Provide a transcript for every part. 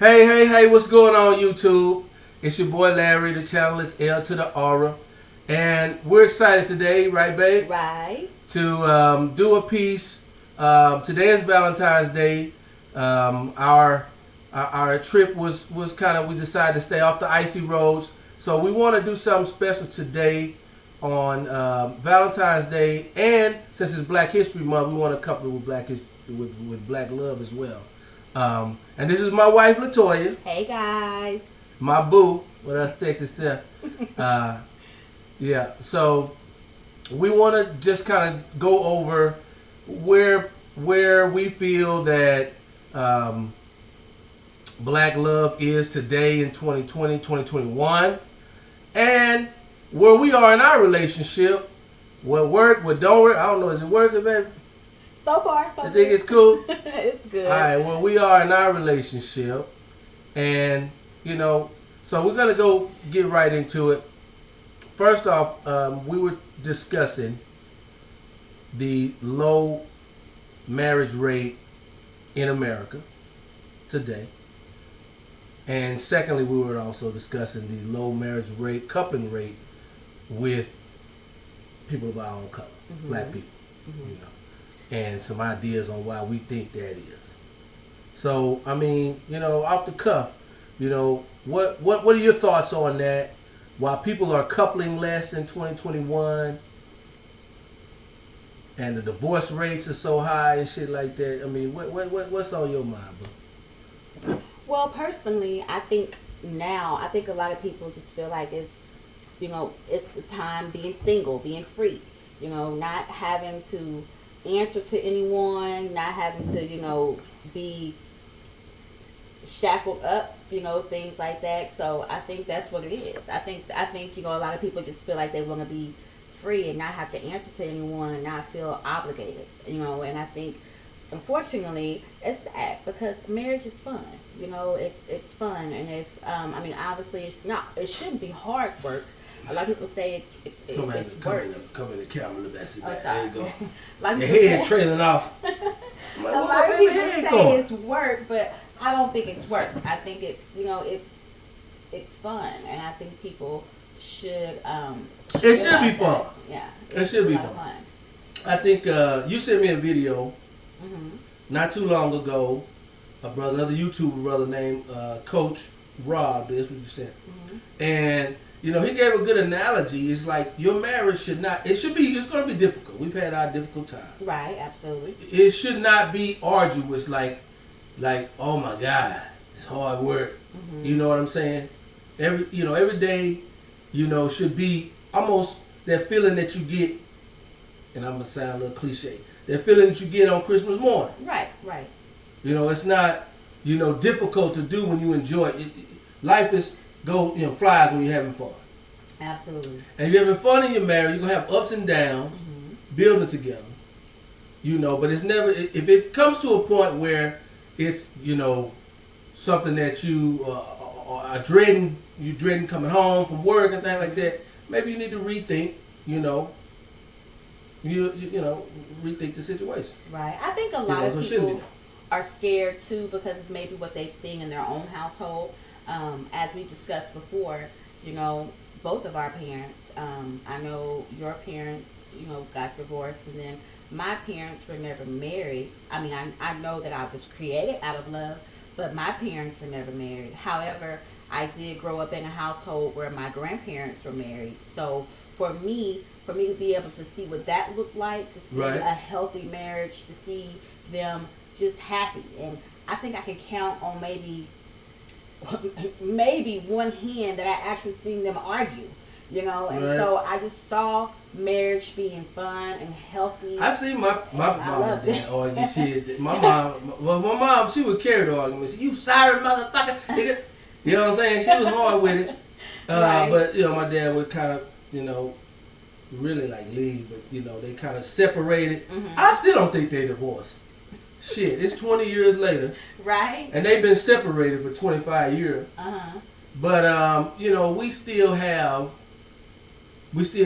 Hey, what's going on, YouTube? It's your boy Larry. The channel is L to the Aura. And we're excited today, right, babe? Right. To do a piece. Today is Valentine's Day. Our trip was kind of, we decided to stay off the icy roads. So we want to do something special today on Valentine's Day. And since it's Black History Month, we want to couple it with with Black love as well. And this is my wife, LaToya. Hey, guys. My boo. What else Texas stuff? Yeah. So we want to just kind of go over where we feel that Black love is today in 2020, 2021, and where we are in our relationship. What work, what don't work. I don't know. Is it working, baby? So far, so I think it's cool. It's good. All right, well, we are in our relationship, and, so we're going to go get right into it. First off, we were discussing the low marriage rate in America today. And secondly, we were also discussing the low marriage rate, coupling rate with people of our own color, Black people, and some ideas on why we think that is. So, I mean, off the cuff, what are your thoughts on that? Why people are coupling less in 2021 and the divorce rates are so high and shit like that. I mean, what's on your mind, bro? Well, personally, I think a lot of people just feel like it's the time being single, being free, not having to answer to anyone, not having to, be shackled up, things like that. So I think that's what it is. I think a lot of people just feel like they want to be free and not have to answer to anyone and not feel obligated, and I think unfortunately it's sad because marriage is fun. It's fun, and if obviously it shouldn't be hard work. A lot of people say it's work. Come in the camera, that's it. Oh, There you go. Like Your head trailing off. A lot of people say it's work, but I don't think it's work. I think it's it's fun, and I think people should. It should be fun. Yeah, it should be fun. I think you sent me a video not too long ago. Another YouTuber brother named Coach Rob. That's what you said, and. He gave a good analogy. It's like your marriage should not, it's going to be difficult. We've had our difficult time. Right, absolutely. It should not be arduous like, oh my God, it's hard work. You know what I'm saying? Every day, should be almost that feeling that you get, and I'm going to sound a little cliche, that feeling that you get on Christmas morning. Right. It's not, difficult to do when you enjoy it. Life is, flies when you're having fun. Absolutely. And if you're having fun in your marriage, you're going to have ups and downs, building together. But it's never, if it comes to a point where it's, something that you are dreading, you're dreading coming home from work and things like that, maybe you need to rethink, rethink the situation. Right. I think a lot of people are scared too because of maybe what they've seen in their own household. As we discussed before, both of our parents, I know your parents, got divorced, and then my parents were never married. I mean, I know that I was created out of love, but my parents were never married. However, I did grow up in a household where my grandparents were married. So for me to be able to see what that looked like, to see a healthy marriage, to see them just happy, and I think I can count on maybe one hand that I actually seen them argue, and so I just saw marriage being fun and healthy. I see my mom and dad argue shit. My mom, she would carry the argument. You sorry motherfucker. You know what I'm saying? She was hard with it. Right. But, my dad would kind of, really like leave, but, they kind of separated. I still don't think they divorced. Shit, it's 20 years later. Right. And they've been separated for 25 years. But, we still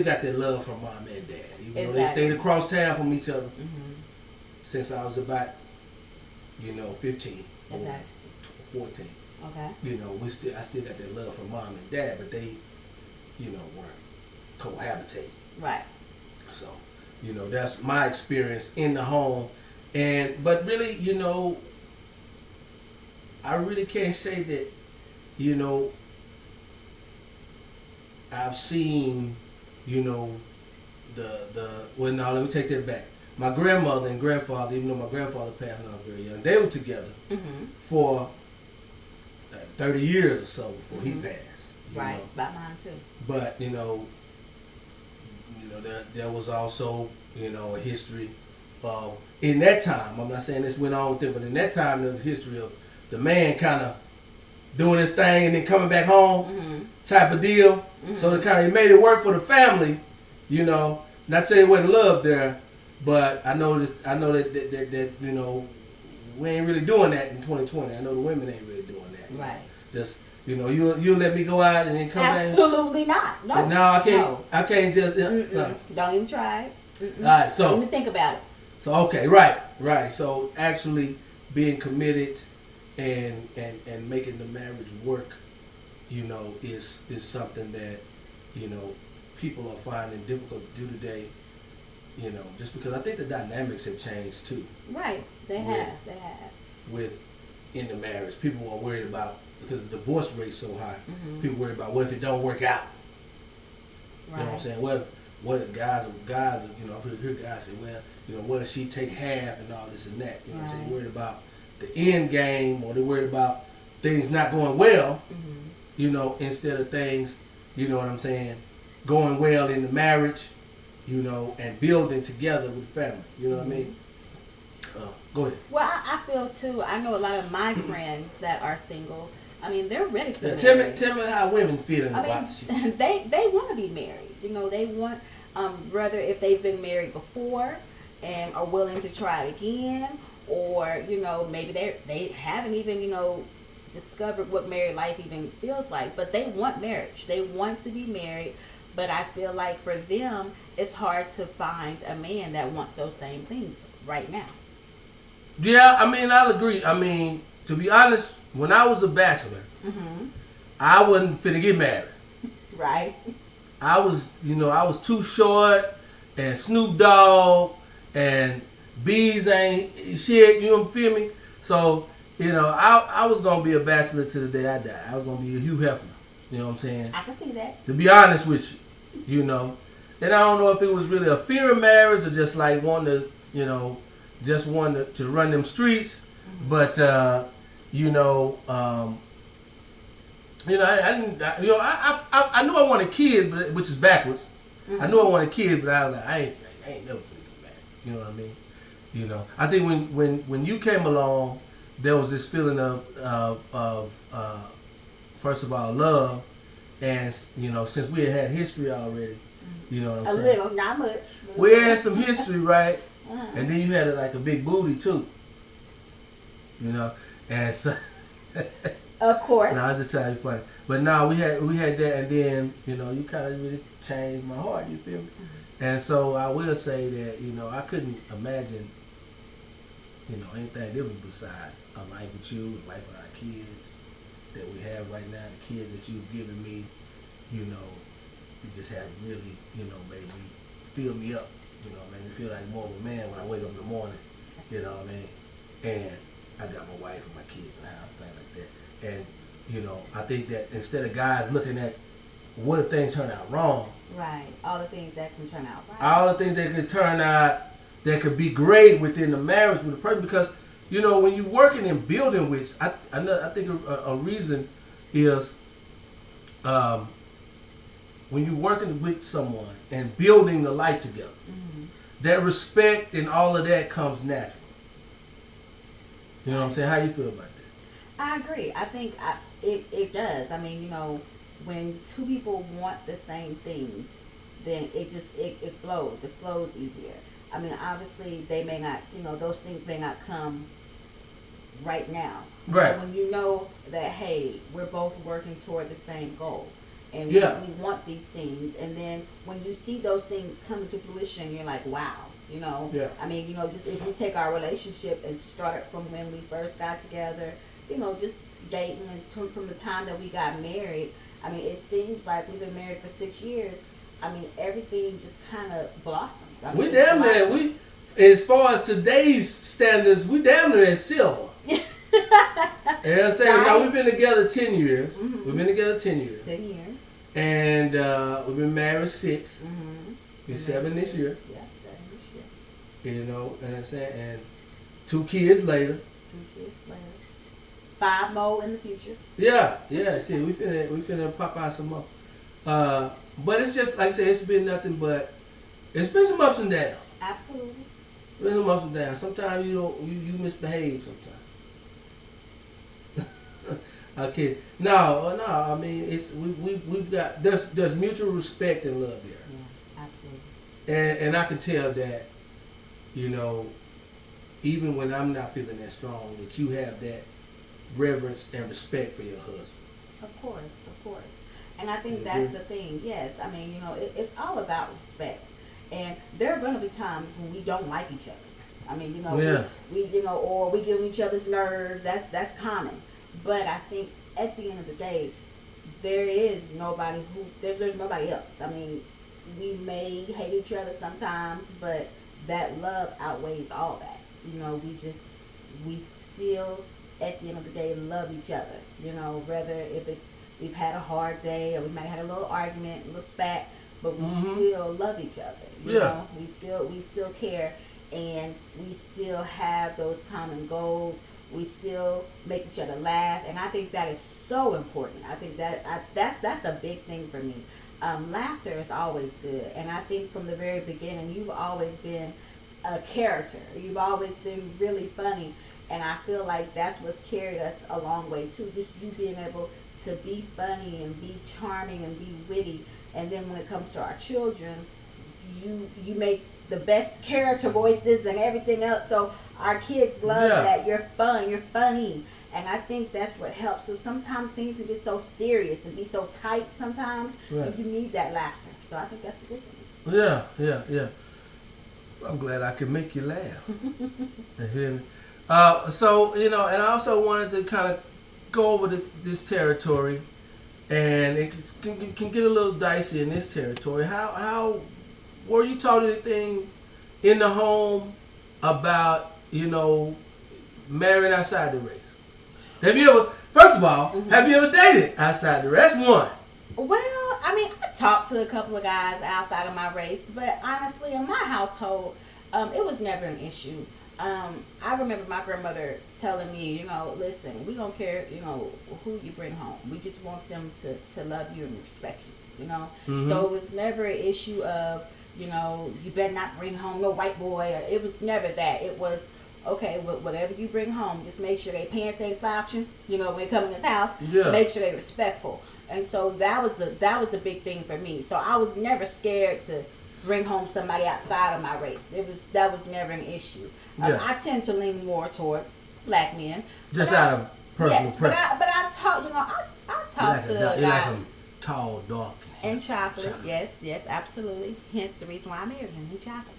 got that love from mom and dad. Even though they stayed across town from each other since I was about, 15 or 14. Okay. You know, I still got that love for mom and dad, but they, you know, weren't cohabitating. Right. So, you know, that's my experience in the home. But really, you know, I really can't say that, you know, I've seen, you know, well, no, let me take that back. My grandmother and grandfather, even though my grandfather passed when I was very young, they were together for 30 years or so before he passed. Right, know. about mine too. But, you know, there was also, you know, a history of, in that time, I'm not saying this went on with it, but in that time there was a history of the man kind of doing his thing and then coming back home type of deal. So it made it work for the family, you know. Not saying it wasn't love there, but I know that you know, we ain't really doing that in 2020. I know the women ain't really doing that. Right. Just, you know, you'll let me go out and then come back. Absolutely not. No. No, I can't. No. I can't just. No. Don't even try it. All right, so don't even think about it. So okay, right. So actually being committed and making the marriage work, you know, is something that, you know, people are finding difficult to do today. You know, just because I think the dynamics have changed too. Right, they have. With in the marriage, people are worried about, because the divorce rate's so high. People worry about what if it don't work out. Right. You know what I'm saying? What if guys, you know, I've heard guys say, well, you know, what if she take half and all this and that? You know what I'm saying? They're worried about the end game, or they're worried about things not going well, you know, instead of things, you know what I'm saying, going well in the marriage, you know, and building together with the family. You know what I mean? Go ahead. Well, I feel too. I know a lot of my friends that are single. I mean, they're ready to marry. Tell me how women feeling about shit. They want to be married. You know, they want, whether if they've been married before and are willing to try it again, or, you know, maybe they haven't even, you know, discovered what married life even feels like, but they want marriage. They want to be married, but I feel like for them, it's hard to find a man that wants those same things right now. Yeah, I mean, I'll agree. I mean, to be honest, when I was a bachelor, I wasn't finna get married. Right. I was too short, and Snoop Dogg and bees ain't shit. You know, feel me? So, you know, I was gonna be a bachelor till the day I die. I was gonna be a Hugh Hefner. You know what I'm saying? I can see that. To be honest with you know, and I don't know if it was really a fear of marriage or just like wanting to, you know, just wanting to run them streets, but you know, I didn't. I knew I wanted kids, but which is backwards. I knew I wanted kids, but I was like, I ain't never finna get married. You know what I mean? You know, I think when you came along, there was this feeling of first of all love, and you know, since we had history already, you know what I'm saying? A little, not much. We had some history, right? And then you had like a big booty too. You know, and so. Of course. No, I was just trying to be funny. But no, we had that, and then, you know, you kind of really changed my heart, you feel me? And so I will say that, you know, I couldn't imagine, you know, anything different beside a life with you, a life with our kids that we have right now, the kids that you've given me, you know, it just have really, you know, made me fill me up, you know, made me feel like more of a man when I wake up in the morning, you know what I mean? And I got my wife and my kids in the house, things like that. And, you know, I think that instead of guys looking at what if things turn out wrong. Right. All the things that can turn out right. All the things that could turn out, that could be great within the marriage with a person. Because, you know, when you're working and building with, I think a reason is when you're working with someone and building the life together, that respect and all of that comes natural. You know what I'm saying? How you feel about that? I agree. I think it does. I mean, you know, when two people want the same things, then it flows. It flows easier. I mean, obviously, they may not, you know, those things may not come right now. Right. But when you know that, hey, we're both working toward the same goal, and we want these things, and then when you see those things come into fruition, you're like, wow. You know, I mean, you know, just if we take our relationship and start it from when we first got together just dating, and from the time that we got married, I mean, it seems like we've been married for 6 years. I mean, everything just kind of blossomed. I mean, we damn near, as far as today's standards, we damn near at silver. You know what I'm saying? Right. Now, we've been together 10 years. Mm-hmm. We've been together 10 years. 10 years. And we've been married 6. Mm-hmm. Been 7 this year. Yeah, 7 this year. You know what I'm saying? And 2 kids later. 2 kids later. 5 more in the future. Yeah. See, we finna pop out some more. But it's just, like I said, it's been nothing but, it's been some ups and downs. Absolutely. It's been some ups and downs. Sometimes you misbehave sometimes. Okay. No. I mean, we've got there's mutual respect and love here. Yeah, absolutely. And I can tell that, even when I'm not feeling that strong, that you have that reverence and respect for your husband. Of course. And I think that's the thing. Yes, I mean, it's all about respect. And there are going to be times when we don't like each other. I mean, we or we get on each other's nerves. That's common. But I think at the end of the day, there's nobody else. I mean, we may hate each other sometimes, but that love outweighs all that. We still, at the end of the day, love each other. Whether if we've had a hard day or we might have had a little argument, a little spat, but we still love each other. You know, we still care, and we still have those common goals. We still make each other laugh, and I think that is so important. I think that's a big thing for me. Laughter is always good, and I think from the very beginning, you've always been a character. You've always been really funny, and I feel like that's what's carried us a long way too. Just you being able to be funny and be charming and be witty, and then when it comes to our children, you make the best character voices and everything else. So our kids love that. You're fun. You're funny. And I think that's what helps. So sometimes things can get so serious and be so tight sometimes. Right. And you need that laughter. So I think that's a good thing. Yeah. I'm glad I could make you laugh. You hear me? So, and I also wanted to kind of go over this territory. And it can get a little dicey in this territory. How were you taught anything in the home about, marrying outside the race? Have you ever, first of all, have you ever dated outside the race? That's one. Well, I mean, I talked to a couple of guys outside of my race, but honestly, in my household, it was never an issue. I remember my grandmother telling me, listen, we don't care, who you bring home. We just want them to love you and respect you, So it was never an issue of, you better not bring home no white boy. It was never that. It was, okay, whatever you bring home, just make sure their pants ain't slouching, when they come in this house. Yeah. Make sure they're respectful. And so that was a big thing for me. So I was never scared to bring home somebody outside of my race. That was never an issue. I tend to lean more towards black men. Just out of personal preference. But I talk, I talk to a guy. You like him tall, dark. And chocolate. Yes, absolutely. Hence the reason why I married him. He chocolate.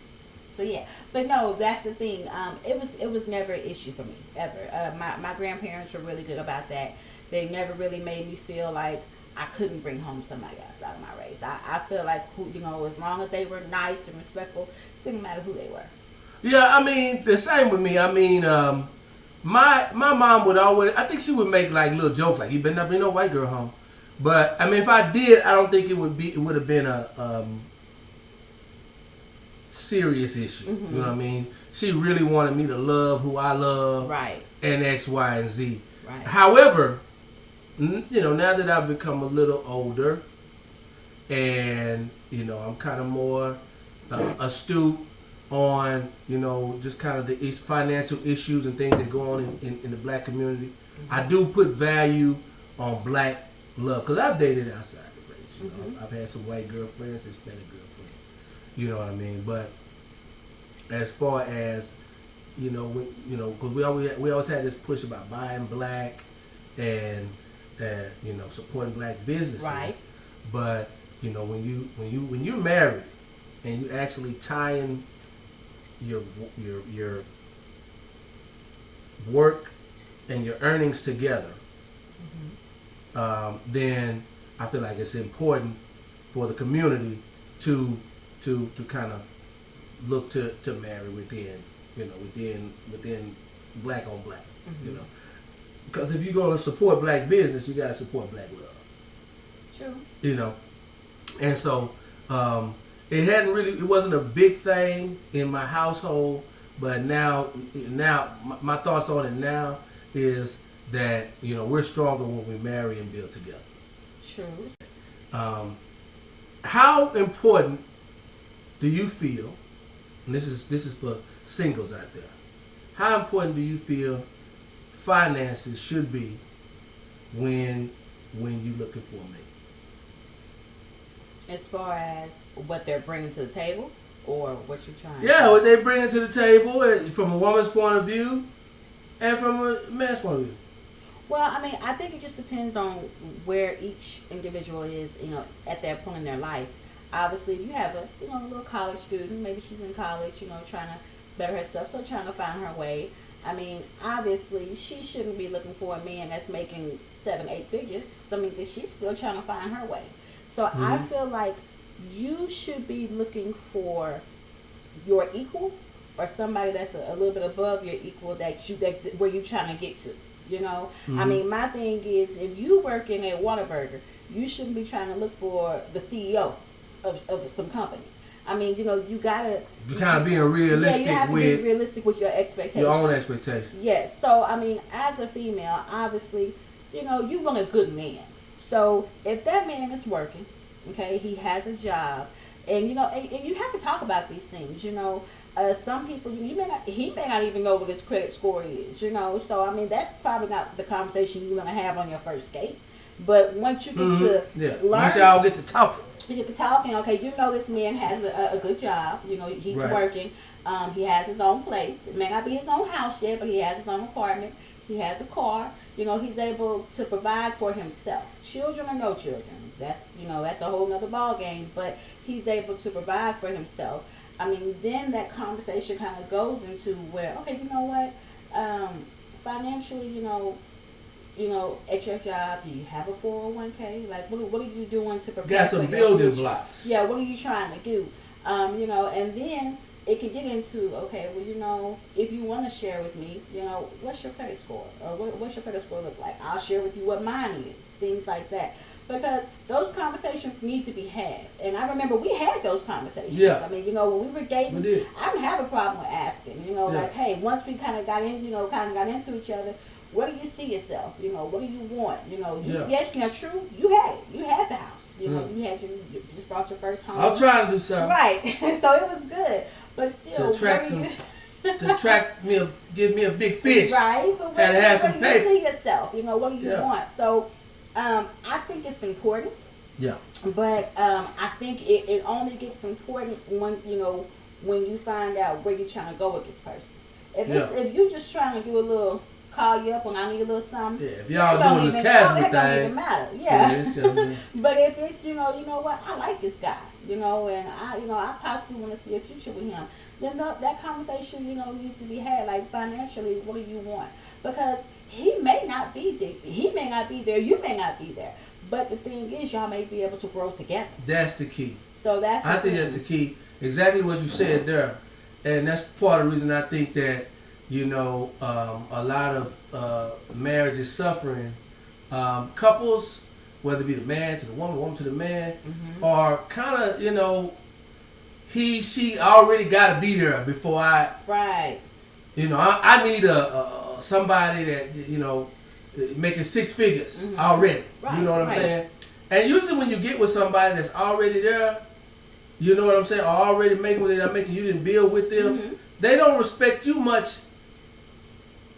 So yeah, but no, that's the thing. It was never an issue for me ever. My grandparents were really good about that. They never really made me feel like I couldn't bring home somebody outside of my race. I feel like as long as they were nice and respectful, it didn't matter who they were. Yeah, I mean the same with me. I mean, my mom would always. I think she would make like little jokes like, "You better not bring no white girl home." But I mean, if I did, I don't think it would have been a serious issue. You know what I mean? She really wanted me to love who I love, right? And X, Y, and Z. Right. However, now that I've become a little older, and I'm kind of more astute on just kind of the financial issues and things that go on in the black community, I do put value on black love, because I've dated outside the race. I've had some white girlfriends, Hispanic girlfriends. You know what I mean? But as far as because we always had this push about buying black and supporting black businesses. Right. But when you're married and you actually tying your work and your earnings together, then I feel like it's important for the community to kind of look to marry within black on black, because if you're going to support black business, you got to support black love. True. And so it wasn't a big thing in my household, but now my thoughts on it now is that we're stronger when we marry and build together. True. How important do you feel, and this is for singles out there, how important do you feel finances should be when you're looking for a mate? As far as what they're bringing to the table, or what you're trying what they bring to the table from a woman's point of view and from a man's point of view. Well, I mean, I think it just depends on where each individual is, at that point in their life. Obviously, if you have a little college student, maybe she's in college, trying to better herself, so trying to find her way. I mean, obviously, she shouldn't be looking for a man that's making 7-8 figures. I mean, she's still trying to find her way. So I feel like you should be looking for your equal, or somebody that's a little bit above your equal that where you're trying to get to. I mean, my thing is, if you working at Whataburger, you shouldn't be trying to look for the CEO of some company. I mean, you gotta. You kind of being realistic. Yeah, you have to be realistic with your expectations. Your own expectations. Yes. So I mean, as a female, obviously, you want a good man. So if that man is working, okay, he has a job, and and you have to talk about these things. Some people he may not even know what his credit score is. So I mean, that's probably not the conversation you're gonna have on your first date. But once you get to learn, once y'all get to talking. You get to talking, okay, this man has a good job. He's working. He has his own place. It may not be his own house yet, but he has his own apartment. He has a car. He's able to provide for himself. Children or no children. That's a whole nother ball game. But he's able to provide for himself. I mean, then that conversation kind of goes into where, okay, financially, at your job, do you have a 401k? Like, what are you doing to prepare? Got some building blocks. Yeah, what are you trying to do? And then it can get into, okay, well, if you want to share with me, what's your credit score? Or what's your credit score look like? I'll share with you what mine is. Things like that. Because those conversations need to be had. And I remember we had those conversations. Yeah. I mean, when we were dating, I didn't have a problem with asking, like, hey, once we kind of got into each other, where do you see yourself? What do you want? Yes, now true, you had the house. You just bought your first home. I'm trying to do something. Right. So it was good. But still, give me a big fish. Right. But where do you see yourself? What do you want? So I think it's important. Yeah. But I think it only gets important when you find out where you're trying to go with this person. If you're just trying to do a little call you up when I need a little something. Yeah, if y'all doing the casual thing, that don't even matter. Yeah. But if it's what, I like this guy, and I possibly want to see a future with him, then that conversation needs to be had. Like, financially, what do you want? Because he may not be there. You may not be there. But the thing is, y'all may be able to grow together. That's the key. So I think that's the key. Exactly what you said there, and that's part of the reason I think that a lot of marriage is suffering. Couples, whether it be the man to the woman to the man, are kind of she already got to be there before I. Right. I need a somebody that making 6 figures already. Right, you know what I'm saying? And usually when you get with somebody that's already there, you know what I'm saying, or already making what they're making, you didn't build with them, they don't respect you much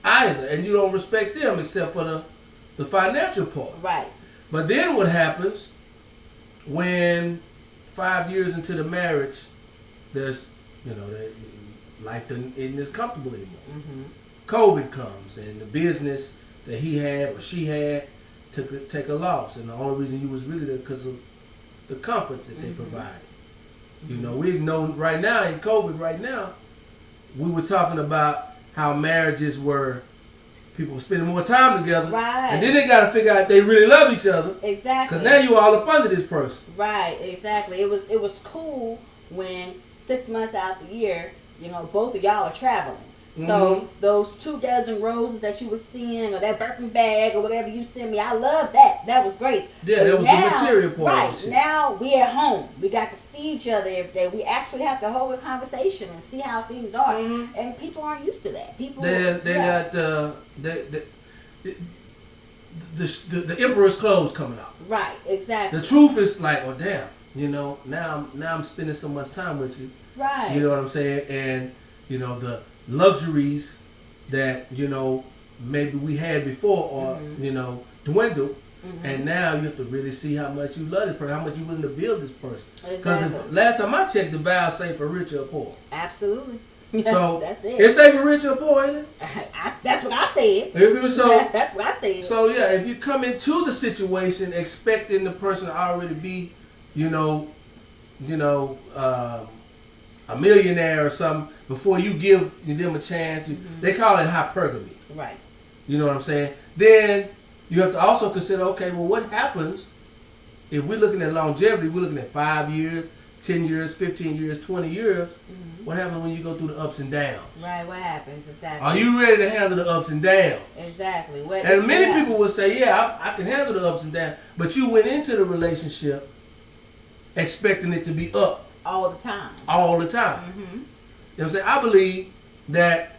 either, and you don't respect them except for the financial part. Right. But then what happens when 5 years into the marriage, there's life isn't as comfortable anymore. COVID comes, and the business that he had or she had take a loss, and the only reason you was really there because of the comforts that they provided. We know right now in COVID, we were talking about how marriages were people were spending more time together. Right. And then they got to figure out if they really love each other. Exactly. Because now you all up under this person. Right. Exactly. It was cool when 6 months out the year, you know, both of y'all are traveling. So those 2 dozen roses that you were seeing, or that Birkin bag, or whatever you sent me, I love that. That was great. Yeah, that was the material part. Right. Now we at home. We got to see each other every day. We actually have to hold a conversation and see how things are. And people aren't used to that. People got the emperor's clothes coming out. Right. Exactly. The truth is like, oh damn, you know, now I'm spending so much time with you. Right. You know what I'm saying? And you know the luxuries that, you know, maybe we had before or, you know, dwindled. And now you have to really see how much you love this person, how much you willing to build this person. Because last time I checked, the vows say for rich or poor. Absolutely. So that's it. It say for rich or poor, ain't it? That's what I said. So that's what I said. So yeah, if you come into the situation expecting the person to already be, you know, a millionaire or something before you give them a chance. They call it hypergamy. Right. You know what I'm saying? Then you have to also consider, okay, well, what happens if we're looking at longevity? We're looking at 5 years, 10 years, 15 years, 20 years. What happens when you go through the ups and downs? Right. What happens exactly? Are you ready to handle the ups and downs? Exactly. And many people will say, yeah, I can handle the ups and downs. But you went into the relationship expecting it to be up. All the time. All the time. You know what I'm saying? I believe that,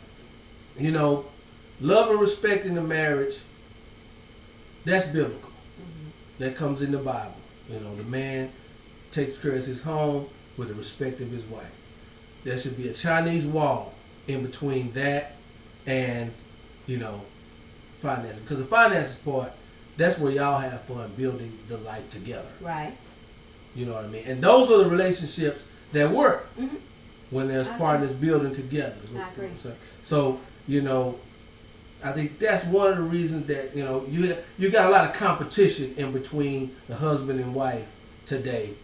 you know, love and respect in the marriage, that's biblical. That comes in the Bible. You know, the man takes care of his home with the respect of his wife. There should be a Chinese wall in between that and, you know, finances. Because the finances part, that's where y'all have fun building the life together. Right. You know what I mean? And those are the relationships that work when there's partners building together. I agree. So, you know, I think that's one of the reasons that, you know, you got a lot of competition in between the husband and wife today,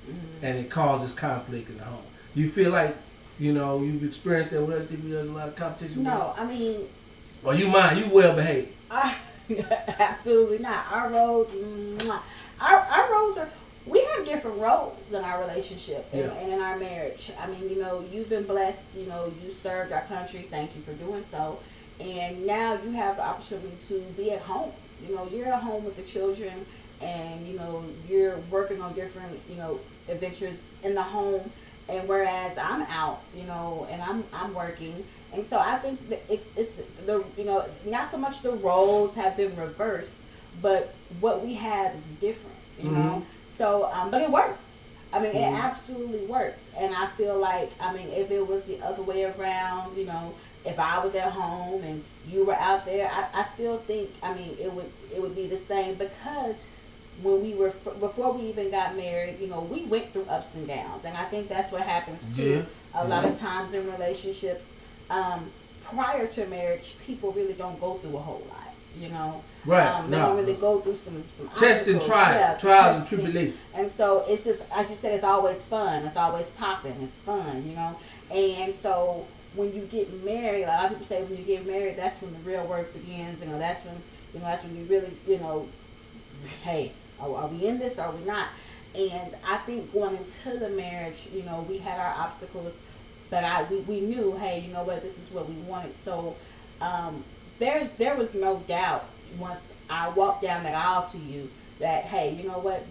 and it causes conflict in the home. You feel like, you know, you've experienced that with us? Think there's a lot of competition? No, I mean... Or you well behaved? Absolutely not. Our roles are... We have different roles in our relationship and in our marriage. I mean, you know, you've been blessed. You know, you served our country. Thank you for doing so. And now you have the opportunity to be at home. You know, you're at home with the children, and, you know, you're working on different, you know, adventures in the home. And whereas I'm out, you know, and I'm working. And so I think that it's the, you know, not so much the roles have been reversed, but what we have is different, you know. So, but it works. I mean, it absolutely works. And I feel like, I mean, if it was the other way around, you know, if I was at home and you were out there, I still think, I mean, it would be the same, because when we were, before we even got married, you know, we went through ups and downs. And I think that's what happens too. A lot of times in relationships, prior to marriage, people really don't go through a whole lot. You know, right? They don't really go through some test and trials and tribulations. And so it's just, as you said, it's always fun. It's always popping. It's fun, you know. And so when you get married, a lot of people say when you get married, that's when the real work begins. You know, that's when you really, you know, hey, are we in this or are we not? And I think going into the marriage, you know, we had our obstacles, but we knew, hey, you know what, this is what we wanted. So. There was no doubt once I walked down that aisle to you that, hey, you know what,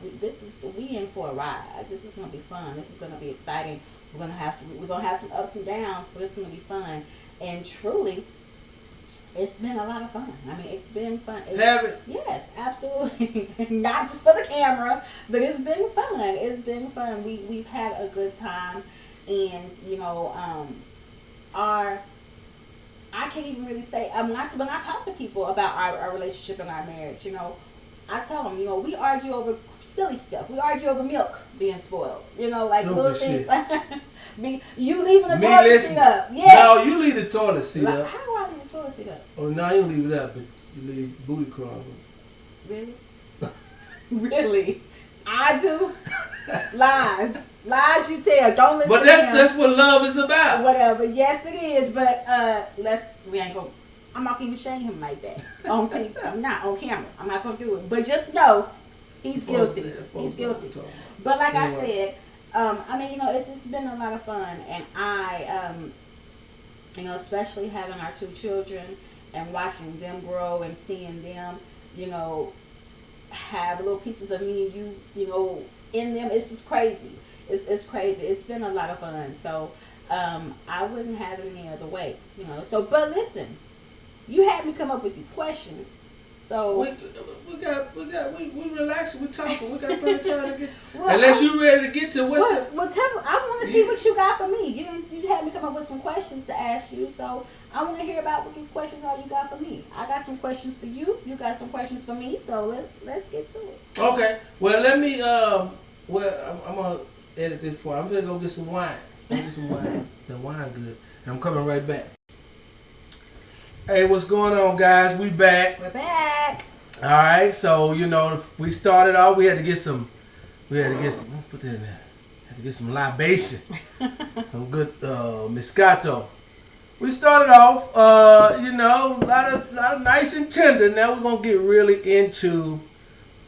we in for a ride. This is gonna be fun. This is gonna be exciting. We're gonna have some ups and downs, but it's gonna be fun. And truly, it's been a lot of fun. I mean, it's been fun. Have it? Yes, absolutely. Not just for the camera, but it's been fun. It's been fun. We've had a good time, and you know, I can't even really say, when I talk to people about our relationship and our marriage, you know, I tell them, you know, we argue over silly stuff. We argue over milk being spoiled. You know, like little things. You leaving the toilet seat up. Yes. No, you leave the toilet seat up. How do I leave the toilet seat up? Oh, no, you don't leave it up, but you leave booty crumbs. Really? Really? I do? Lies. Lies you tell. Don't listen to him. But that's what love is about. Whatever. Yes, it is. But we ain't gonna I'm not gonna shame him like that on TV. I'm not on camera. I'm not gonna do it. But just know he's guilty. He's guilty. But like I said, I mean, it's been a lot of fun, and I, especially having our 2 children and watching them grow and seeing them, have little pieces of me and you, in them. It's just crazy. It's crazy. It's been a lot of fun. So I wouldn't have it any other way, So, but listen, you had me come up with these questions. So we relaxing, we talking, we got plenty of time to get. Unless you ready to get to well, tell me. I want to see what you got for me. You had me come up with some questions to ask you, so I want to hear about what these questions are you got for me. I got some questions for you. You got some questions for me. So let's get to it. Okay. Well, let me. I'm gonna edit this part. I'm gonna go get some wine. The wine good. And I'm coming right back. Hey, what's going on, guys? We back. We're back. All right. So we started off. We had to get some. Put that in there. Had to get some libation. Some good Moscato. We started off, a lot of nice and tender. Now we're gonna get really into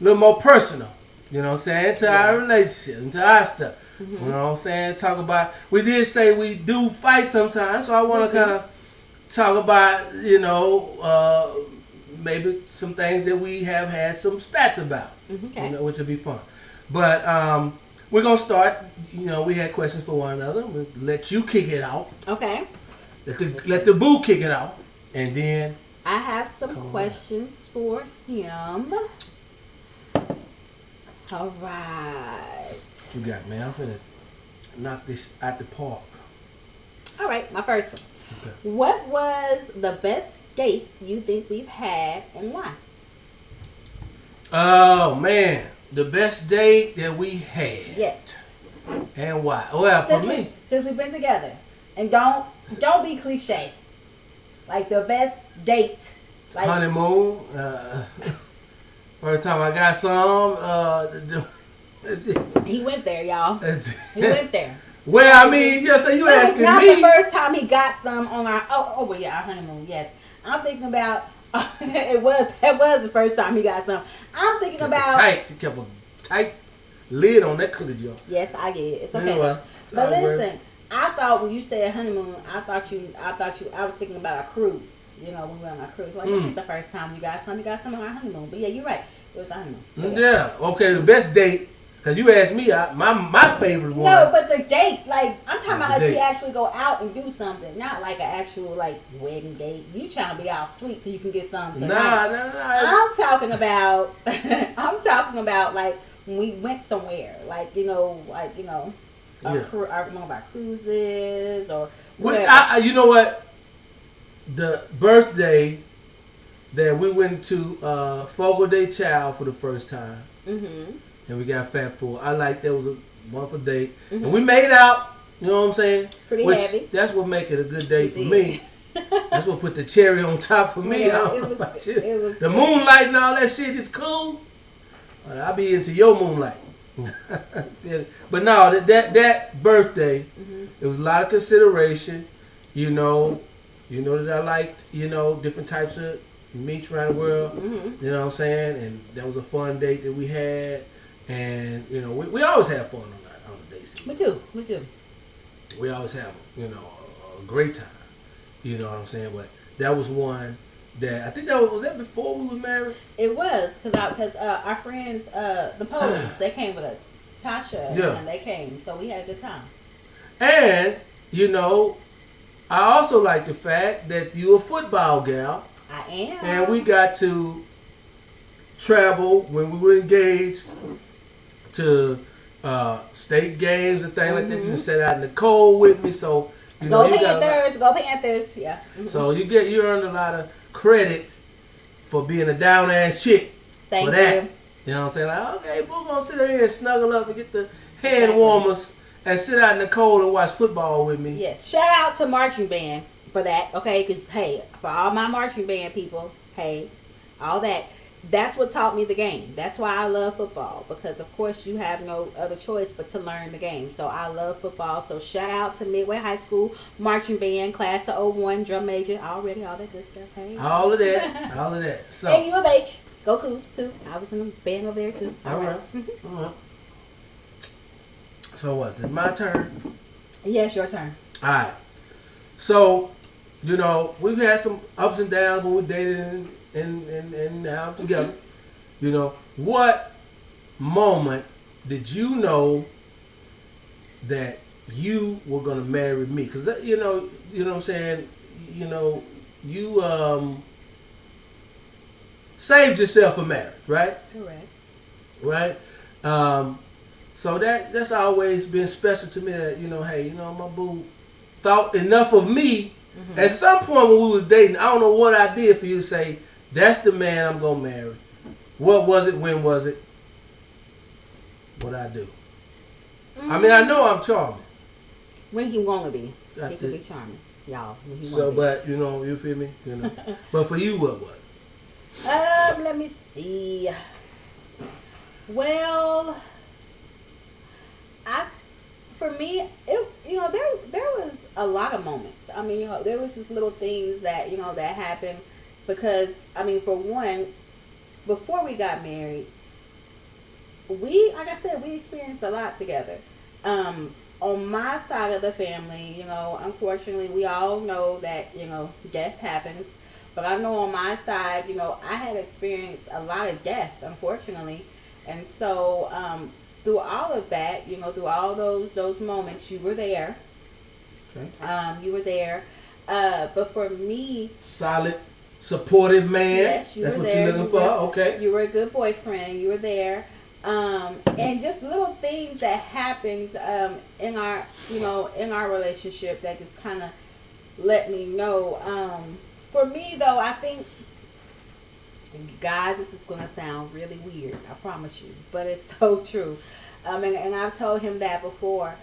a little more personal. You know what I'm saying? To our relationship, into our stuff. Mm-hmm. You know what I'm saying? Talk about. We did say we do fight sometimes, so I want to kind of talk about, maybe some things that we have had some spats about. Okay. Which will be fun. But we're gonna start. We had questions for one another. We'll let you kick it off. Okay. Let the boo kick it out, and then I have some questions for him. All right. What you got, man? I'm finna knock this out the park. All right, my first one. Okay. What was the best date you think we've had, and why? Oh man, the best date that we had. Yes. And why? Well, since we've been together, and don't be cliche. Like the best date. Like honeymoon. First time I got some. He went there, y'all. He went there. Well, I mean, so you asking not me? The first time he got some on our our honeymoon. Yes, I'm thinking about. it was the first time he got some. I'm thinking about. She kept a tight lid on that cookie jar. Yes, I get it. It's okay. Anyway, but listen, I thought when you said honeymoon, I was thinking about a cruise. We went on a cruise. Like, this is the first time you got some on our honeymoon. But yeah, you're right. It was a honeymoon. So, yeah. Okay, the best date. Because you asked me, my favorite one. No, but the date, like, I'm talking about we actually go out and do something. Not like an actual, like, wedding date. You trying to be all sweet so you can get something tonight. Nah. I'm talking about, like, when we went somewhere. Like, one of our cruises or whatever. You know what? The birthday that we went to Fogo de Chao for the first time. Mm-hmm. And we got fat full. I like that was a wonderful date. Mm-hmm. And we made out, you know what I'm saying? Pretty heavy. That's what make it a good date for me. That's what put the cherry on top for me. Yeah, I don't know about you. The moonlight and all that shit is cool. I'll be into your moonlight. But no, that birthday, it was a lot of consideration. You know that I liked, different types of meats around the world. Mm-hmm. You know what I'm saying? And that was a fun date that we had. And, we always have fun on the dates. We do. We always have, a great time. You know what I'm saying? But that was one that, I think was that before we were married? It was, because our friends, the Poles, they came with us. Tasha and they came. So we had a good time. And, I also like the fact that you're a football gal. I am. And we got to travel when we were engaged to state games and things like that. You can sit out in the cold with me, so go Panthers, yeah. Mm-hmm. So you earned a lot of credit for being a down ass chick. Thank for that. You. You know what I'm saying? Like, okay, we're gonna sit here and snuggle up and get the hand warmers and sit out in the cold and watch football with me. Yes. Shout out to marching band for that, okay? Because, hey, for all my marching band people, hey, all that. that's what taught me the game. That's why I love football, because of course you have no other choice but to learn the game. So I love football. So shout out to Midway High School marching band, class of '01, drum major, already all that good stuff. Hey, all of that. So and U of H, go Cougs too. I was in the band over there too. All right. All right. So what's it? My turn. Yes, your turn. All right. So, we've had some ups and downs when we dated and now together. What moment did you know that you were gonna marry me? Because you know what I'm saying. You saved yourself for marriage, right? Correct. Right. So that's always been special to me. That hey, my boo thought enough of me. Mm-hmm. At some point when we was dating, I don't know what I did for you to say that's the man I'm gonna marry. What was it? When was it? What I do? Mm-hmm. I mean, I know I'm charming. When he wanna be, he could be charming, y'all. When he so, but you feel me? But for you, what was it? Let me see. Well, for me, it there was a lot of moments. I mean, there was just little things that that happened because for one, before we got married, like I said, we experienced a lot together. On my side of the family, unfortunately, we all know that death happens. But I know on my side, I had experienced a lot of death, unfortunately, and so through all of that, through all those moments, you were there. Okay. You were there. But for me, solid, supportive man. Yes, that's what you're looking for. Okay. You were a good boyfriend. You were there. And just little things that happened in our relationship that just kind of let me know. For me, though, I think, guys, this is going to sound really weird, I promise you, but it's so true. And I've told him that before.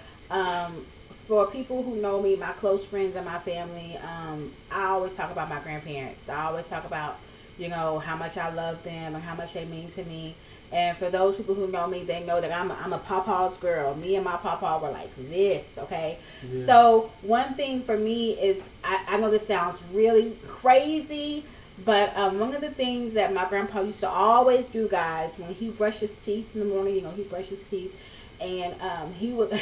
For people who know me, my close friends and my family, I always talk about my grandparents. I always talk about, how much I love them and how much they mean to me. And for those people who know me, they know that I'm a Pawpaw's girl. Me and my Pawpaw were like this, okay? Yeah. So one thing for me is, I know this sounds really crazy, but one of the things that my grandpa used to always do, guys, when he brushed his teeth in the morning, he brushed his teeth, and he would,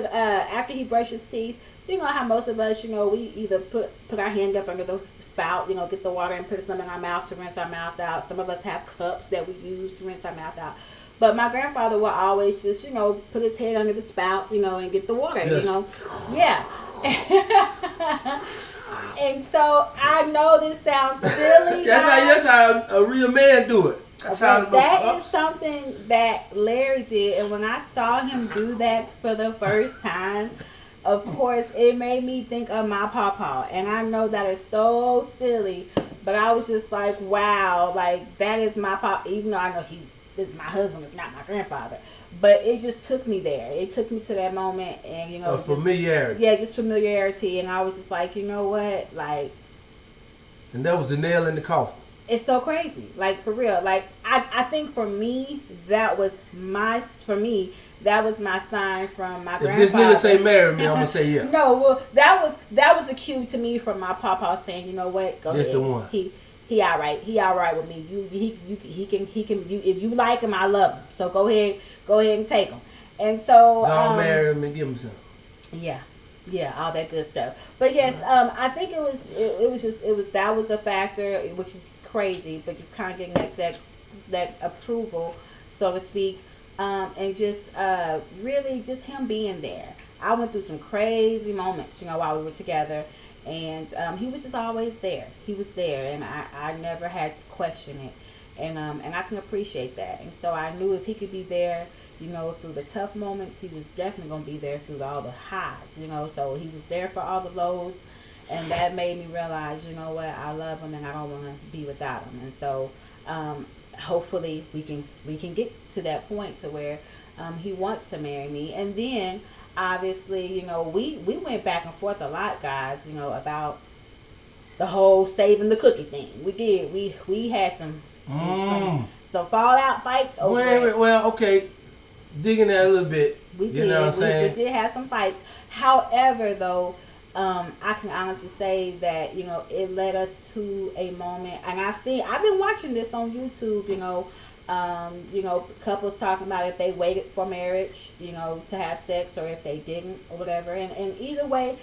after he brushed his teeth, how most of us, we either put our hand up under the spout, get the water and put some in our mouth to rinse our mouths out. Some of us have cups that we use to rinse our mouth out. But my grandfather would always just, put his head under the spout, and get the water, yes. Yeah. And so I know this sounds silly. That's how a real man do it. That is something that Larry did, and when I saw him do that for the first time, of course, it made me think of my pawpaw. And I know that is so silly, but I was just like, wow, like, that is my pawpaw. Even though I know this is my husband, it's not my grandfather. But it just took me there. It took me to that moment, and, familiarity. Yeah, just familiarity. And I was just like, you know what? Like. And that was the nail in the coffin. It's so crazy. Like, for real. Like, I think for me, that was my sign from my grandfather. If this nigga say marry me, I'm gonna say yeah. No, well, that was a cue to me from my papa saying, you know what, go ahead. The one. He all right. He all right with me. He can. If you like him, I love him. So go ahead and take him. And so don't marry him and give him some. Yeah, all that good stuff. But yes, I think it was a factor, which is crazy, but just kind of getting that approval, so to speak. And just really just him being there. I went through some crazy moments, while we were together, and he was just always there. He was there, and I never had to question it, and I can appreciate that. And so I knew if he could be there, through the tough moments, he was definitely going to be there through all the highs, So he was there for all the lows, and that made me realize, what, I love him, and I don't want to be without him. And so hopefully we can get to that point to where he wants to marry me. And then obviously we went back and forth a lot, guys, about the whole saving the cookie thing. We did. We had some some fallout fights over it. Well, okay. Digging that a little bit. We you did. know what I'm saying? We did have some fights. However, though, I can honestly say that, you know, it led us to a moment, and I've been watching this on YouTube, you know, couples talking about if they waited for marriage, you know, to have sex, or if they didn't, or whatever. And either way,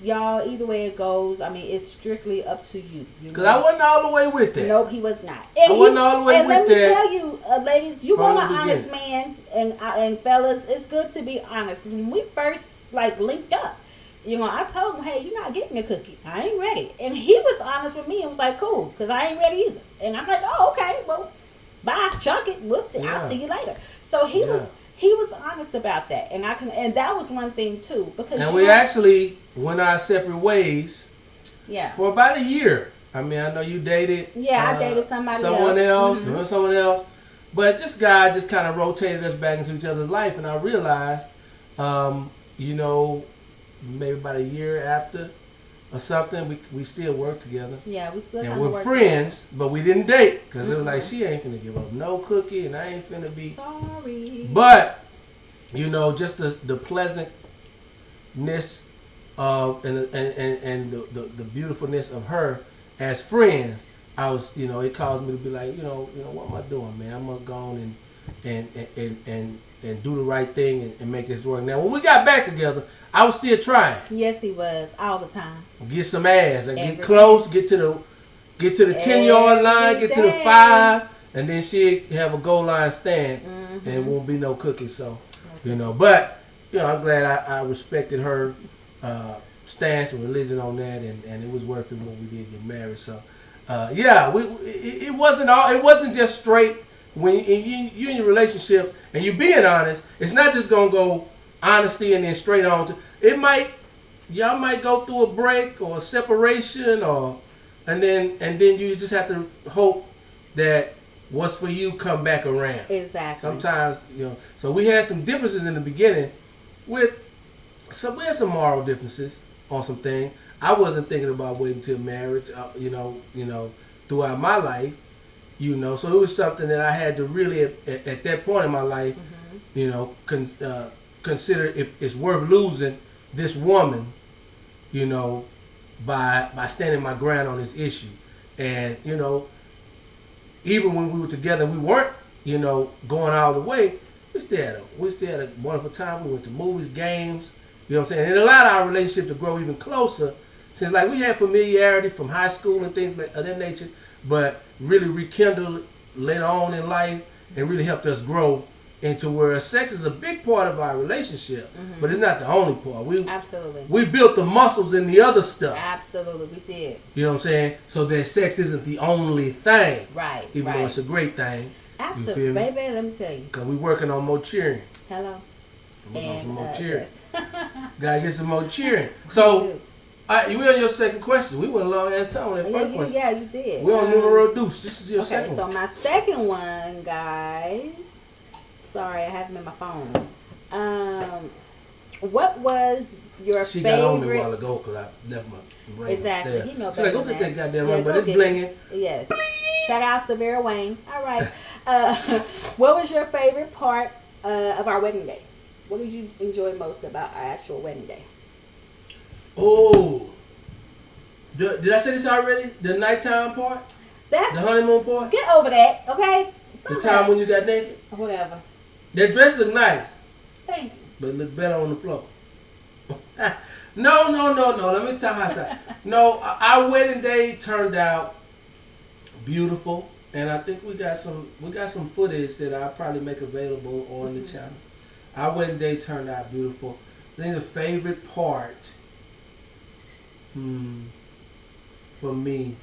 y'all, either way it goes, I mean, it's strictly up to you. Because I wasn't all the way with that. Nope, he was not. And I wasn't all the way with that. And let me tell you, ladies, you want an honest man, and fellas, it's good to be honest. Because when we first, like, linked up, you know, I told him, hey, you're not getting a cookie. I ain't ready. And he was honest with me and was like, cool, because I ain't ready either. And I'm like, oh, okay, well, bye, chunk it. We'll see. Yeah. I'll see you later. So he was honest about that, and that was one thing too, because we actually went our separate ways. Yeah. For about a year. I mean, I know you dated. Yeah, I dated someone else, mm-hmm. Someone else, but this guy just kind of rotated us back into each other's life, and I realized, you know, maybe about a year after or something, we still work together. Yeah, we still. And we're friends, but we didn't date because it was like, she ain't finna give up no cookie, and I ain't finna be. Sorry. But you know, just the pleasantness of and the beautifuln's of her as friends. I was, you know, it caused me to be like, you know, what am I doing, man? I'm gonna go on and do the right thing and make this work. Now, when we got back together, I was still trying. Yes, he was, all the time. Get some ass and get close, get to the 10-yard line, get to the 5, and then she'd have a goal line stand, and it won't be no cookies. So, you know, but you know, I'm glad I respected her stance and religion on that, and it was worth it when we did get married. So, yeah, it wasn't just straight. When you in your relationship and you being honest, it's not just gonna go honesty and then straight on to y'all might go through a break or a separation and then you just have to hope that what's for you come back around. Exactly. Sometimes, you know, so we had some differences in the beginning we had some moral differences on some things. I wasn't thinking about waiting till marriage, you know, throughout my life. You know, so it was something that I had to really, at that point in my life, you know, consider if it's worth losing this woman, you know, by standing my ground on this issue. And, you know, even when we were together, we weren't, you know, going all the way. We still had a wonderful time. We went to movies, games, you know what I'm saying? And it allowed our relationship to grow even closer, since like we had familiarity from high school and things of that nature, but really rekindled later on in life and really helped us grow into where sex is a big part of our relationship, but it's not the only part. Absolutely. We built the muscles in the other stuff. Absolutely, we did. You know what I'm saying? So that sex isn't the only thing. Right. Even though it's a great thing. Absolutely, baby. Let me tell you. Because we're working on more cheering. Hello. We're on some more cheering. Yes. Gotta get some more cheering. So. You were on your second question. We went a long ass time on that first question. Yeah, you did. We're on numero deuce. This is your second one. Okay, so my second one, guys. Sorry, I have them in my phone. What was your favorite? She got on me a while ago because I left my ring Exactly. upstairs. You know better. She's like, go get that goddamn ring, but it's blinging. Yes. Shout out to Vera Wayne. All right. What was your favorite part of our wedding day? What did you enjoy most about our actual wedding day? Oh, did I say this already? The nighttime part? The honeymoon part? Get over that, okay? The time when you got naked? Whatever. That dress looked nice. Thank you. But it looked better on the floor. No. Let me tell you how. No, our wedding day turned out beautiful, and I think we got some footage that I'll probably make available on the channel. Our wedding day turned out beautiful. Then the favorite part. For me,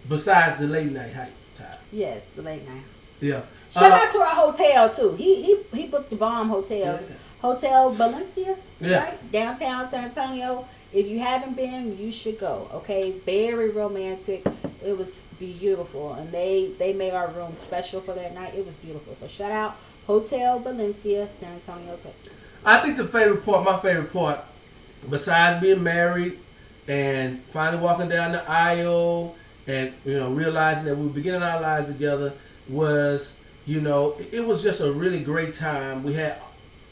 besides the late night hype time. Yes, the late night. Yeah. Shout out to our hotel too. He booked the bomb hotel. Yeah. Hotel Valencia, right? Downtown San Antonio. If you haven't been, you should go. Okay, very romantic. It was beautiful, and they made our room special for that night. It was beautiful. So shout out Hotel Valencia, San Antonio, Texas. I think my favorite part, besides being married and finally walking down the aisle and realizing that we were beginning our lives together was, it was just a really great time.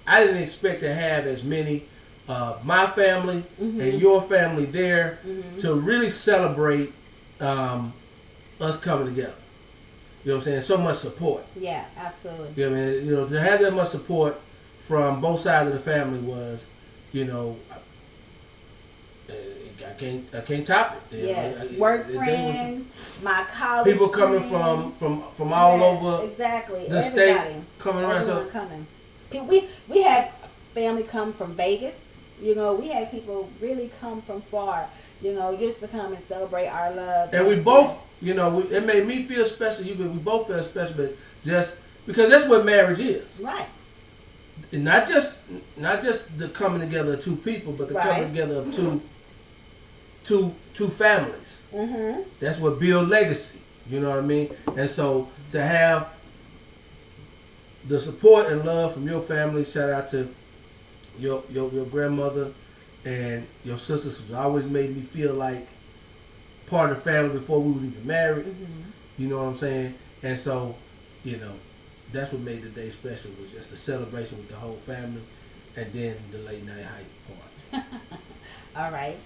I didn't expect to have as many my family and your family there to really celebrate us coming together. You know what I'm saying? So much support. Yeah, absolutely. You know what I mean? To have that much support from both sides of the family was, I can't top it. Yes, work friends, my college people coming friends. from all over exactly. the Everybody, state coming around. Everyone coming. We had family come from Vegas. We had people really come from far. Just to come and celebrate our love. And we both, it made me feel special. We both felt special, but just because that's what marriage is. Right. And not just the coming together of two people, but the coming together of two families. Mm-hmm. That's what builds legacy. You know what I mean? And so to have the support and love from your family, shout out to your grandmother and your sisters, who always made me feel like part of the family before we was even married. Mm-hmm. You know what I'm saying? And so, that's what made the day special, was just the celebration with the whole family, and then the late night hype party. All right.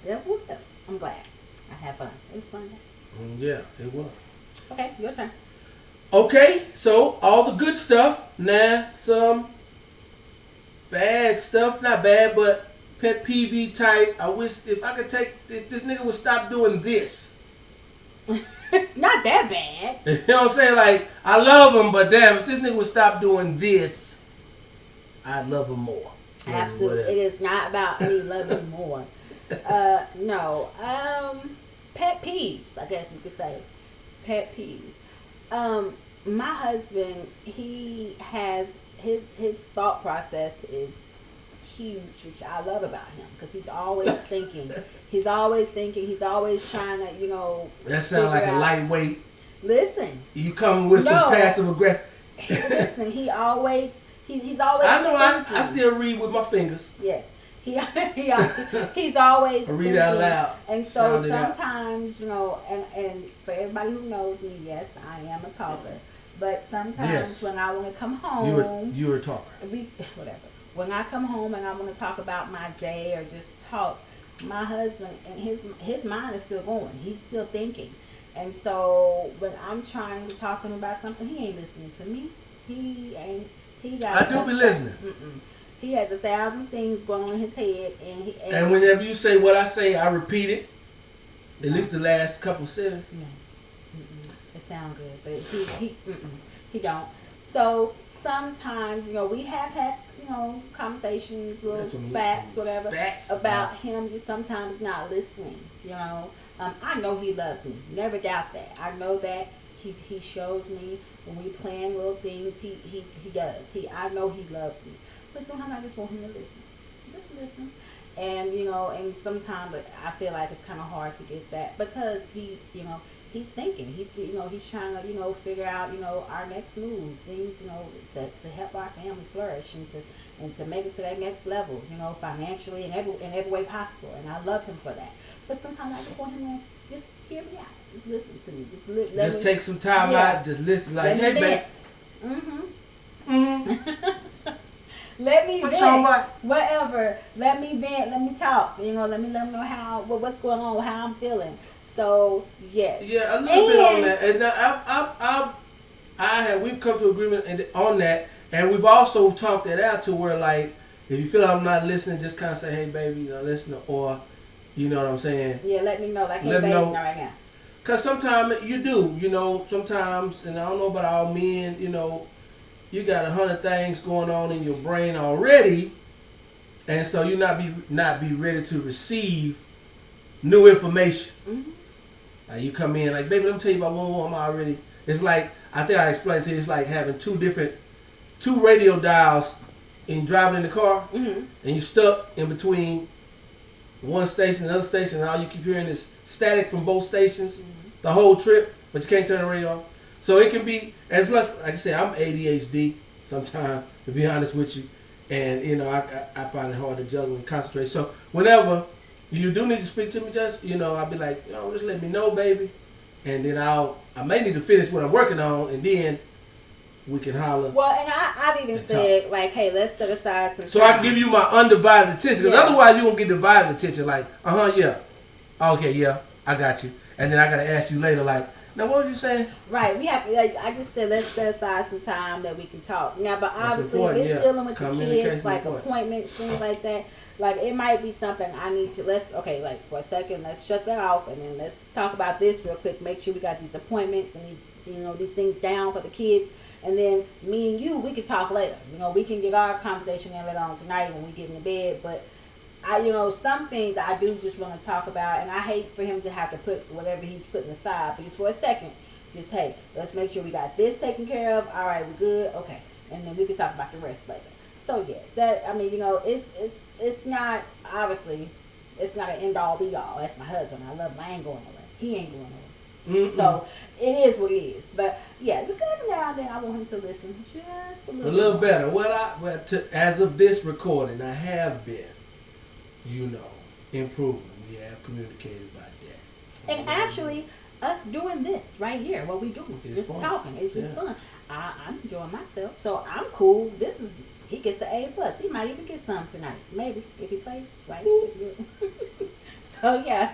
I'm glad. I had fun. It was fun. Yeah, it was. Okay, your turn. Okay, so all the good stuff. Now some bad stuff. Not bad, but pet peeve type. I wish if this nigga would stop doing this. It's not that bad. You know what I'm saying? Like, I love him, but damn, if this nigga would stop doing this, I'd love him more. Absolutely. It is not about me loving more. No. Pet peeves, I guess we could say. Pet peeves. My husband, he has his thought process is huge, which I love about him, because he's always thinking. He's always trying to, That sounds like a lightweight. Listen. You coming with some passive aggression. Listen, he's always I know thinking. I still read with my fingers. Yes. He's always read out loud. And so sometimes, and for everybody who knows me, yes, I am a talker. But sometimes when I want to come home, you were a talker. Whatever. When I come home and I want to talk about my day or just talk, my husband and his mind is still going. He's still thinking. And so when I'm trying to talk to him about something, he ain't listening to me. I do be listening. He has 1,000 things going on in his head, and whenever you say what I say, I repeat it. At least the last couple sentences. No. It sounds good, but he don't. So sometimes, we have had, conversations, little spats, whatever, about him just sometimes not listening. I know he loves me. Never doubt that. I know that he shows me when we plan little things. He does. I know he loves me. But sometimes I just want him to listen. Just listen. And, and sometimes I feel like it's kind of hard to get that, because he's thinking. He's trying to, figure out, our next move, things, to help our family flourish and to make it to that next level, financially in every way possible. And I love him for that. But sometimes I just want him to just hear me out. Just listen to me. Just take some time out. Just listen. Like, hey, babe. Let me vent. Whatever. Let me vent. Let me talk. Let me know what's going on, how I'm feeling. So yes. Yeah, a little bit on that. And we've come to agreement on that, and we've also talked that out to where, like, if you feel like I'm not listening, just kind of say, hey, baby, listen, or, you know what I'm saying? Yeah, let me know. Like, hey, baby, know right now. Because sometimes you do, sometimes, and I don't know about all men, you got 100 things going on in your brain already, and so you not be ready to receive new information. Mm-hmm. Like, you come in like, baby, let me tell you about one. I'm already. It's like, I think I explained to you. It's like having two radio dials and driving in the car, and you stuck in between one station and another station, and all you keep hearing is static from both stations the whole trip, but you can't turn the radio on. So it can be, and plus, like I said, I'm ADHD sometimes, to be honest with you, and I find it hard to juggle and concentrate. So whenever you do need to speak to me, just I'll be like, just let me know, baby, and then I may need to finish what I'm working on, and then we can holler. Well, and I've even said, like, hey, let's set aside some time. So I can give you my undivided attention, because otherwise you won't get divided attention. Like, yeah, okay, yeah, I got you, and then I gotta ask you later, like, now what was you saying? Right, we have to. Like, I just said, let's set aside some time that we can talk. Now, but obviously, if it's dealing with the kids, like appointments, things like that. Like, it might be something I need to, like, for a second, let's shut that off, and then let's talk about this real quick. Make sure we got these appointments and these things down for the kids. And then me and you, we can talk later. We can get our conversation in later on tonight when we get in bed. But some things I do just want to talk about, and I hate for him to have to put whatever he's putting aside. But just for a second, just, hey, let's make sure we got this taken care of. All right, we're good. Okay. And then we can talk about the rest later. So, yes, it's not, obviously, it's not an end-all, be-all. That's my husband. I love him. I ain't going nowhere. He ain't going nowhere. Mm-mm. So, it is what it is. But, yeah, just every now and then I want him to listen just a little better. As of this recording, I have been, improving. We have communicated about that. And actually, us doing this right here, what we doing, just fun. Talking, it's just fun. I'm enjoying myself. So, I'm cool. He gets an A+. He might even get some tonight. Maybe, if he plays right. So, yeah.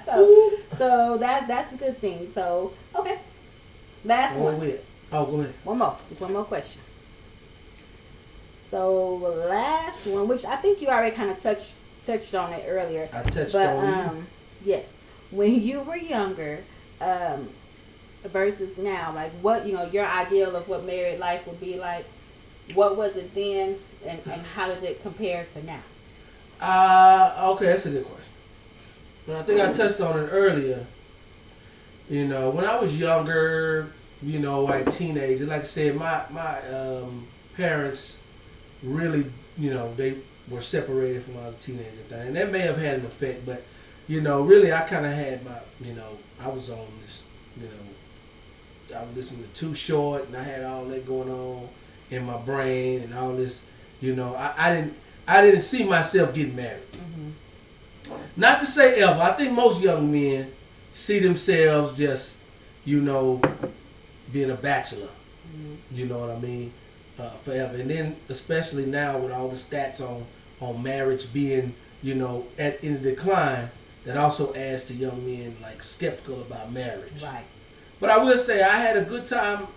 So that's a good thing. So, okay. Last one. Oh, go ahead. One more. Just one more question. So, last one, which I think you already kind of touched on it earlier. I touched on you. Yes. When you were younger, versus now, like, what, your ideal of what married life would be like, what was it then, and how does it compare to now? Okay, that's a good question. And I think I touched on it earlier. When I was younger, like teenager, like I said, my parents really, they were separated from when I was a teenager, and that may have had an effect, but, really I kind of had my, I was on this, I was listening to Too Short, and I had all that going on in my brain and all this, I didn't see myself getting married. Mm-hmm. Not to say ever. I think most young men see themselves just, being a bachelor. Mm-hmm. You know what I mean? Forever. And then especially now with all the stats on marriage being, in decline, that also adds to young men like skeptical about marriage. Right. But I will say I had a good time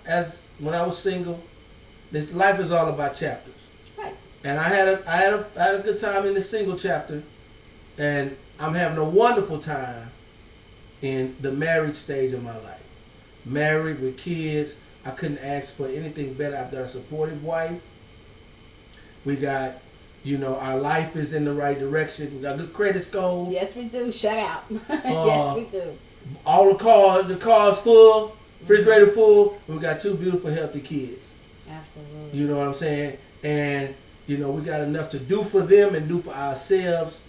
when I was single. This life is all about chapters. Right. And I had a good time in the single chapter, and I'm having a wonderful time in the married stage of my life. Married with kids. I couldn't ask for anything better. I've got a supportive wife. We got, our life is in the right direction. We got good credit scores. Yes, we do. Shout out. Yes, we do. All the cars full, refrigerator full. We got 2 beautiful, healthy kids. Absolutely. You know what I'm saying? And, we got enough to do for them and do for ourselves.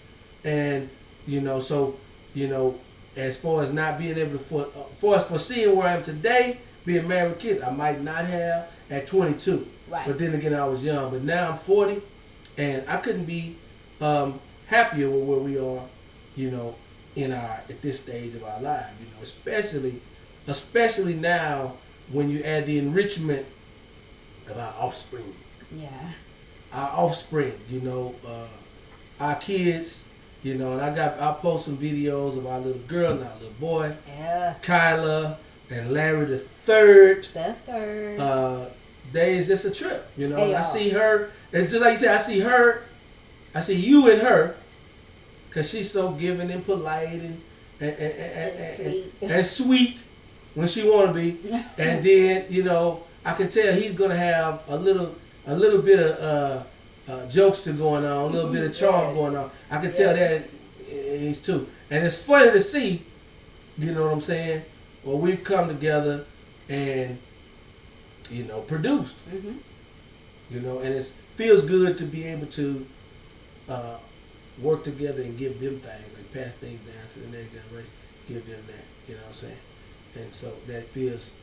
And, as far as not being able to, foreseeing where I am today, being married with kids, I might not have at 22. Right. But then again, I was young. But now I'm 40, and I couldn't be happier with where we are, at this stage of our lives. Especially now when you add the enrichment of our offspring. Yeah. Our offspring, our kids, and I'll post some videos of our little girl and our little boy. Yeah. Kyla and Larry the third. The third. Is just a trip, I see her, it's just like you said, I see you and her, because she's so giving and polite and sweet when she want to be. And then, I can tell he's going to have a little bit of jokes to going on, a little bit of charm going on. I can tell that he's too. And it's funny to see, you know what I'm saying? Well, we've come together and, produced. Mm-hmm. And it feels good to be able to work together and give them things, like pass things down to the next generation, give them that, you know what I'm saying? And so that feels,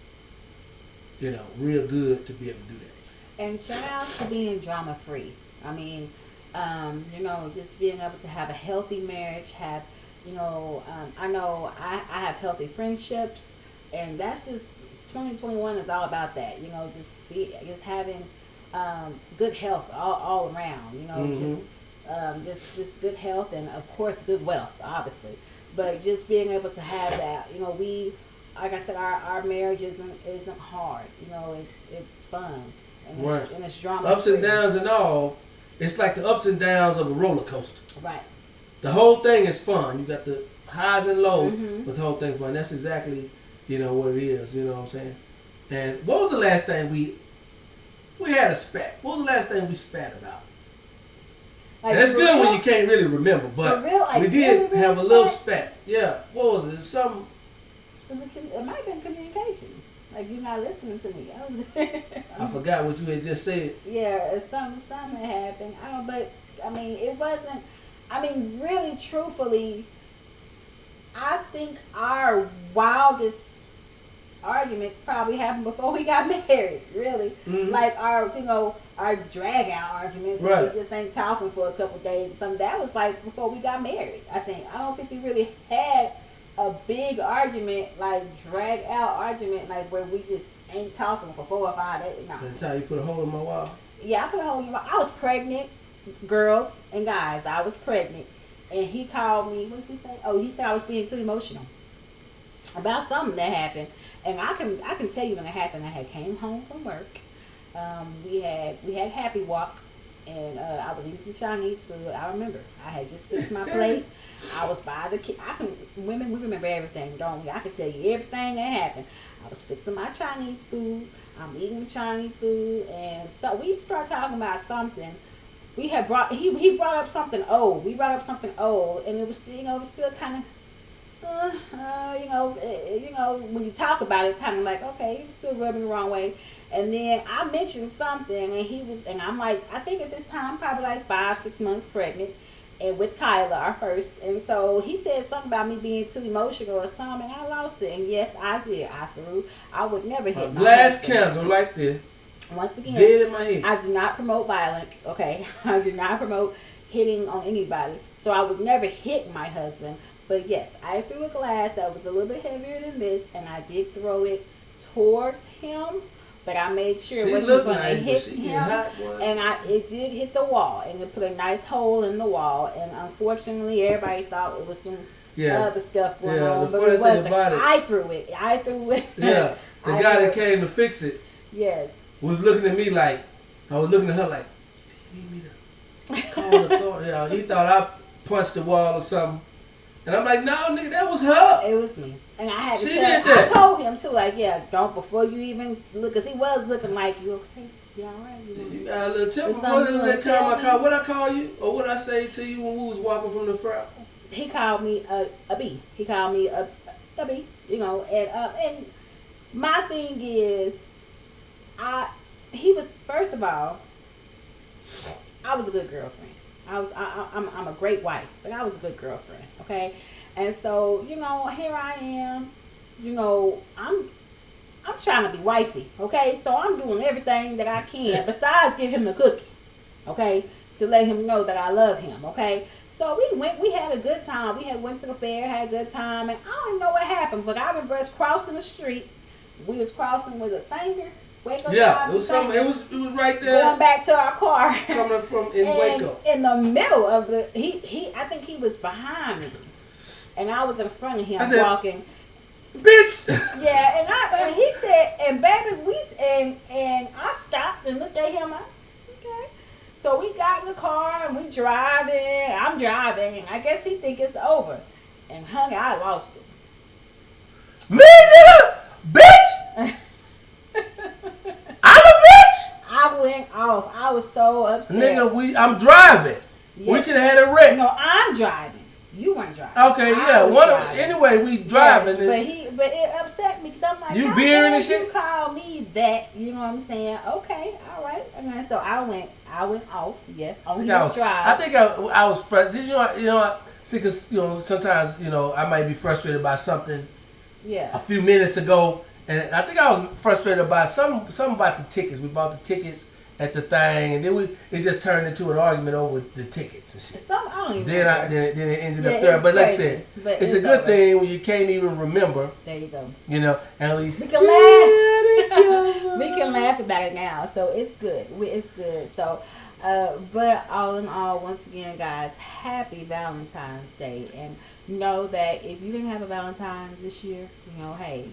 real good to be able to do that. And shout out to being drama free. I mean, just being able to have a healthy marriage, I know I have healthy friendships. And that's just 2021 is all about that. Just having good health all around. Just good health and of course good wealth, obviously. But just being able to have that, we, like I said, our marriage isn't hard. It's fun and it's drama. Ups and downs and all. It's like the ups and downs of a roller coaster. Right. The whole thing is fun. You got the highs and lows, but the whole thing is fun. That's exactly, what it is. You know what I'm saying? And what was the last thing we had a spat? What was the last thing we spat about? And it's good when you can't really remember, but we did really have a little spat. Yeah. What was it? Something. It might have been communication. Like you're not listening to me. I forgot what you had just said. Yeah, something happened. It wasn't. Really, truthfully, I think our wildest arguments probably happened before we got married. Really, like our drag out arguments. Right. We just ain't talking for a couple days or something. That was like before we got married. I don't think we really had a big argument, like drag out argument, like where we just ain't talking for 4 or 5 days. No. That's how you put a hole in my wall. Yeah, I put a hole in my wall. I was pregnant, girls and guys. I was pregnant, and he called me. What did you say? Oh, he said I was being too emotional about something that happened. And I can tell you when it happened. I had came home from work. We had happy walk, and I was eating some Chinese food. I remember I had just fixed my plate. I was by the women, we remember everything, don't we? I can tell you everything that happened. I was fixing my Chinese food. I'm eating the Chinese food, and so we started talking about something. We had he brought up something old. We brought up something old, and it was it was still kind of. When you talk about it, kind of like, okay, you're still rubbing the wrong way. And then I mentioned something, and I'm like, I think at this time, probably like 5-6 months pregnant, and with Kyla, our first. And so he said something about me being too emotional or something, and I lost it. And yes, I did. I would never hit my glass candle like this. Once again, dead in my head. I do not promote violence, okay? I do not promote hitting on anybody. So I would never hit my husband. But yes, I threw a glass that was a little bit heavier than this, and I did throw it towards him, but I made sure it wasn't going to hit him, and it did hit the wall, and it put a nice hole in the wall, and unfortunately, everybody thought it was some other stuff going on, but it wasn't. I threw it. Yeah, the guy that came to fix it was looking at me like, I was looking at her like, do you need me to call the authority? He thought I punched the wall or something. And I'm like, no, nigga, that was her. It was me. And I had to tell him. I told him, too, like, yeah, don't, before you even look, because he was looking like, you okay? You all right? You got a little temper. What I call you? Or what I say to you when we was walking from the front? He called me a B. He called me a B, and my thing is, first of all, I was a good girlfriend. I'm a great wife, but I was a good girlfriend, okay? And so, here I am, I'm trying to be wifey, okay? So I'm doing everything that I can besides give him the cookie, okay? To let him know that I love him, okay? So we had a good time. We went to the fair, had a good time, and I don't know what happened, but I remember us crossing the street. We was crossing, was it Sanger? Waco, yeah, it was right there. Going back to our car. Coming from Waco. In the middle of I think he was behind me. And I was in front of him walking. Bitch! Yeah, and he said, and baby, and I stopped and looked at him, okay. So we got in the car and we driving. I'm driving, and I guess he think it's over. And honey, I lost it. Me, nigga! Bitch! I'm a bitch! I went off. I was so upset. Nigga, I'm driving. Yeah. We could have had a wreck. No, I'm driving. You weren't driving. Okay, yeah. Anyway, we driving. Yes, but it upset me because I'm like, you veering and shit. You call me that? You know what I'm saying? Okay, all right. And so I went off. Yes, on your drive. I think I was. You know. See, because sometimes I might be frustrated by something. Yeah. A few minutes ago. And I think I was frustrated about something about the tickets. We bought the tickets, at the thing, and then it just turned into an argument over the tickets and shit. I don't even then it ended up there. But like I said, it's a good thing when you can't even remember. There you go. You know, and we can laugh. We can laugh about it now, so it's good. It's good. So, but all in all, once again, guys, happy Valentine's Day, and know that if you didn't have a Valentine this year, you know, hey,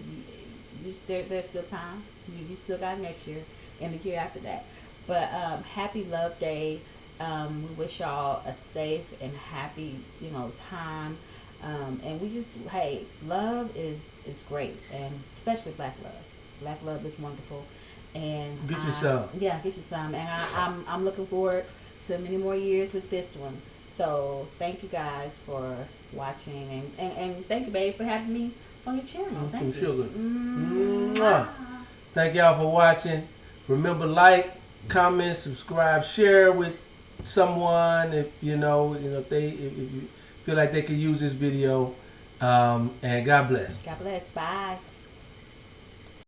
there's still time. You still got next year and the year after that. But happy Love Day. We wish y'all a safe and happy, you know, time. And we just, hey, love is great, and especially black love. Black love is wonderful. And get you some. Yeah, get you some. And I'm looking forward to many more years with this one. So thank you guys for watching, and thank you, babe, for having me on your channel. Thank you. Sugar. Thank y'all for watching. Remember, like, comment, subscribe, share with someone if you know if you feel like they could use this video. And God bless. God bless. Bye.